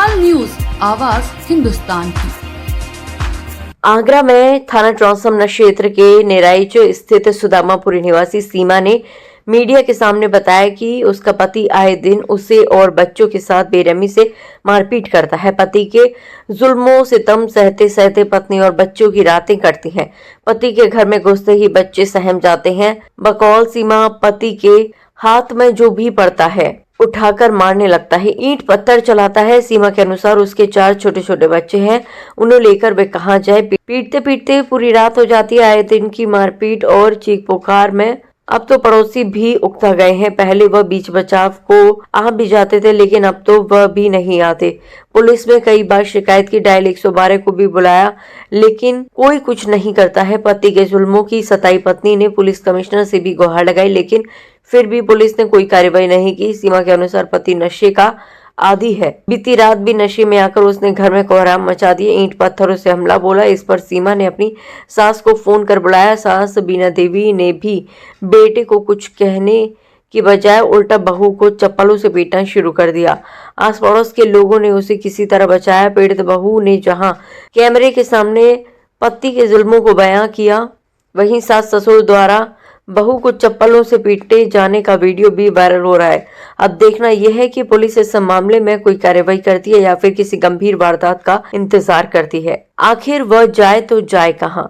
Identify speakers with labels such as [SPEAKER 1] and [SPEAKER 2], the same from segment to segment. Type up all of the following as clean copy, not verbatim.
[SPEAKER 1] विशाल news, आवाज हिंदुस्तान की।
[SPEAKER 2] आगरा में थाना चौसमना क्षेत्र के नेराइच स्थित सुदामापुरी निवासी सीमा ने मीडिया के सामने बताया कि उसका पति आए दिन उसे और बच्चों के साथ बेरहमी से मारपीट करता है। पति के जुल्मों सितम सहते सहते पत्नी और बच्चों की रातें कटती हैं। पति के घर में घुसते ही बच्चे सहम जाते हैं। बकौल सीमा पति के हाथ में जो भी पड़ता है उठाकर मारने लगता है, ईंट पत्थर चलाता है। सीमा के अनुसार उसके 4 छोटे छोटे बच्चे हैं, उन्हें लेकर वे कहां जाए। पीटते पीटते पूरी रात हो जाती है। आए दिन की मारपीट और चीख पुकार में अब तो पड़ोसी भी उकता गए हैं। पहले वह बीच बचाव को आ भी जाते थे, लेकिन अब तो वह भी नहीं आते। पुलिस में कई बार शिकायत की, डायल 112 को भी बुलाया, लेकिन कोई कुछ नहीं करता है। पति के जुल्मों की सताई पत्नी ने पुलिस कमिश्नर से भी गुहार लगाई, लेकिन फिर भी पुलिस ने कोई कार्रवाई नहीं की। सीमा के अनुसार पति नशे का आदि है। बीती रात भी नशे में आकर उसने घर में कोहराम मचा दिए, ईंट पत्थरों से हमला बोला। इस पर सीमा ने अपनी सास को फोन कर बुलाया। सास बीना देवी ने भी बेटे को कुछ कहने की बजाय उल्टा बहू को चप्पलों से पीटना शुरू कर दिया। आस पड़ोस के लोगों ने उसे किसी तरह बचाया। पीड़ित बहू ने जहां कैमरे के सामने पति के जुल्मों को बयां किया, वहीं सास ससुर द्वारा बहू को चप्पलों से पीटे जाने का वीडियो भी वायरल हो रहा है। अब देखना यह है कि पुलिस इस मामले में कोई कार्रवाई करती है या फिर किसी गंभीर वारदात का इंतजार करती है। आखिर वह जाए तो जाए कहां?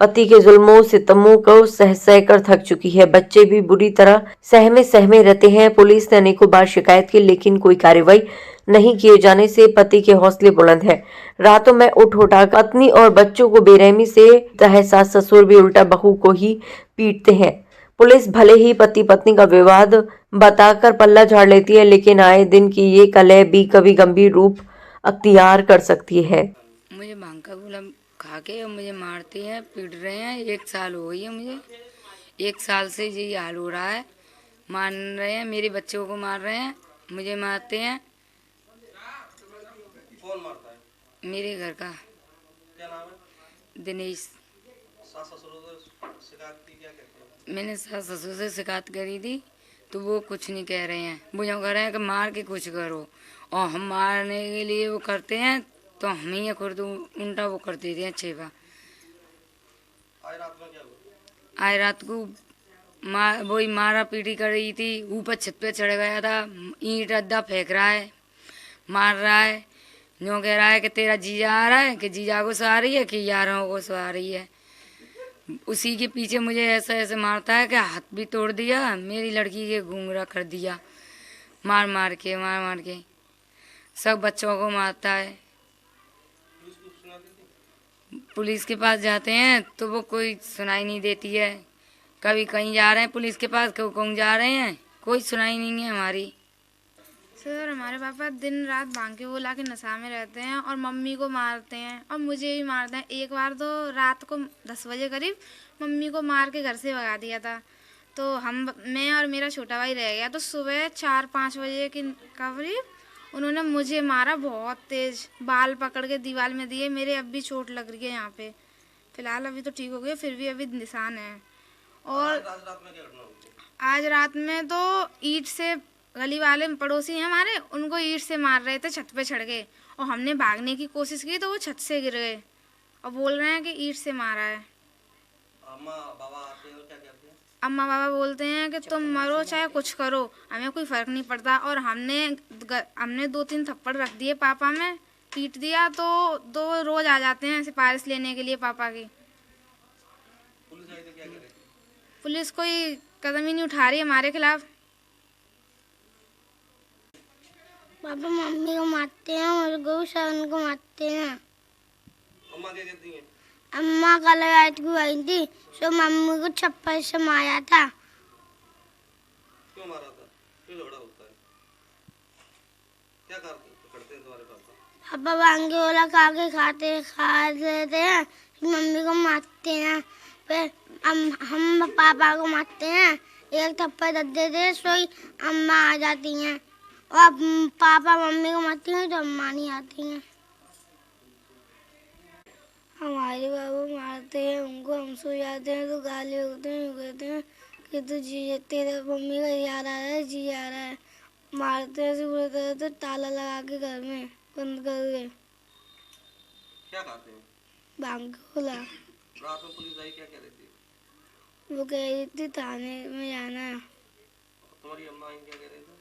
[SPEAKER 2] पति के जुल्मों सितमों को सह सह कर थक चुकी है। बच्चे भी बुरी तरह सहमे सहमे रहते हैं। पुलिस ने अनेकों बार शिकायत की, लेकिन कोई कार्रवाई नहीं किए जाने से पति के हौसले बुलंद है। रातों में उठ उठा पत्नी और बच्चों को बेरहमी से सास ससुर भी उल्टा बहू को ही पीटते हैं। पुलिस भले ही पति पत्नी का विवाद बताकर पल्ला झाड़ लेती है, लेकिन आए दिन की ये कलह भी कभी गंभीर रूप अख्तियार कर सकती है।
[SPEAKER 3] मुझे भांग का गोला खा के और मुझे मारते हैं, पीट रहे हैं। 1 साल हो गई है मुझे, 1 साल से यही हाल हो रहा है। मार रहे हैं, मेरे बच्चों को मार रहे हैं, मुझे मारते हैं।
[SPEAKER 4] कौन मारता है?
[SPEAKER 3] मेरे घर का
[SPEAKER 4] क्या नाम है?
[SPEAKER 3] दिनेश।
[SPEAKER 4] सास ससुर से शिकायत की, क्या कहते हैं?
[SPEAKER 3] मैंने सास ससुर से शिकायत करी थी, तो वो कुछ नहीं कह रहे हैं। वो जो कह रहे हैं कि मार के कुछ करो, और हम मारने के लिए वो करते हैं तो हम ही खुद उल्टा वो कर देते हैं। 6 बार
[SPEAKER 4] आज रात में क्या हुआ?
[SPEAKER 3] आज रात को वही मारा पीटी कर रही थी। ऊपर छत पे चढ़ गया था, ईंट अद्दा फेंक रहा है, मार रहा है। यूँ कह रहा है कि तेरा जीजा आ रहा है, कि जीजा को सवा रही है, कि यारों को सवा रही है। उसी के पीछे मुझे ऐसे ऐसे मारता है कि हाथ भी तोड़ दिया, मेरी लड़की के घूंघरा कर दिया, मार मार के सब बच्चों को मारता है। पुलिस के पास जाते हैं तो वो कोई सुनाई नहीं देती है। कभी कहीं जा रहे हैं पुलिस के पास, कभी कहीं जा रहे हैं, कोई सुनाई नहीं है हमारी।
[SPEAKER 5] सर, हमारे पापा दिन रात भांग के बोला के नशा में रहते हैं और मम्मी को मारते हैं और मुझे भी मारते हैं। एक बार तो रात को 10 बजे करीब मम्मी को मार के घर से भगा दिया था। तो मैं और मेरा छोटा भाई रह गया। तो सुबह 4-5 बजे के करीब उन्होंने मुझे मारा बहुत तेज, बाल पकड़ के दीवार में दिए। मेरे अब भी चोट लग रही है यहाँ पे। फिलहाल अभी तो ठीक हो गए, फिर भी अभी निशान है। और आज रात में तो ईंट से, गली वाले पड़ोसी हैं हमारे, उनको ईंट से मार रहे थे, छत पे चढ़ गए और हमने भागने की कोशिश की तो वो छत से गिर गए और बोल रहे हैं कि ईंट से मारा है।
[SPEAKER 4] अम्मा बाबा आते हैं तो क्या कहते हैं?
[SPEAKER 5] अम्मा बाबा बोलते हैं कि तुम मरो चाहे कुछ करो, हमें कोई फर्क नहीं पड़ता। और हमने 2-3 थप्पड़ रख दिए पापा में, पीट दिया तो 2 रोज आ जाते हैं सिफारिश लेने के लिए पापा की।
[SPEAKER 4] पुलिस आई तो क्या करे?
[SPEAKER 5] पुलिस कोई कदम ही नहीं उठा रही हमारे खिलाफ।
[SPEAKER 6] पापा मम्मी को मारते हैं और गौशान को मारते हैं।
[SPEAKER 4] अम्मा क्या कहती हैं?
[SPEAKER 6] अम्मा कल रात को आई थी, तो मम्मी को छप्पर से मारा था।
[SPEAKER 4] क्यों मारा था? क्यों झगड़ा होता है? क्या करते हैं तुम्हारे पापा?
[SPEAKER 6] पापा भांग के गोला खा लेते हैं, मम्मी को मारते हैं। फिर हम पापा को मारते हैं, एक थप्पड़ दे देते हैं, सोई अम्मा आ जाती हैं। और पापा मम्मी को मारती हैं तो अम्मा नहीं आती हैं। हमारे बाबू मारते हैं, उनको हम सो जाते हैं तो गाली होते हैं, कहते हैं कि तू जी, तेरा मम्मी का याद आ रहा है, जी आ रहा है। मारते हैं बुरी तरह तो ताला लगा के घर में। बंद कर गए,
[SPEAKER 4] क्या कहते हैं?
[SPEAKER 6] भांग के बोला।
[SPEAKER 4] रात में पुलिस आई, क्या कह रही थी?
[SPEAKER 6] वो कह रही थी थाने में जाना है।
[SPEAKER 4] तुम्हारी अम्मा आई क्या कह रही थी?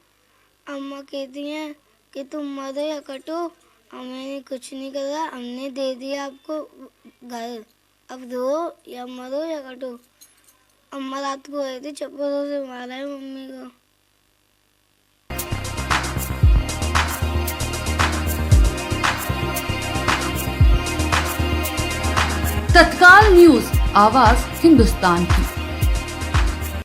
[SPEAKER 6] अम्मा कहती हैं कि तुम मरो या कटो, हमने कुछ नहीं करा, हमने दे दिया आपको घर, अब दो या मरो या कटो। अम्मा रात को गई थी, चप्पलों से मारा है मम्मी को।
[SPEAKER 1] तत्काल न्यूज, आवाज हिंदुस्तान की।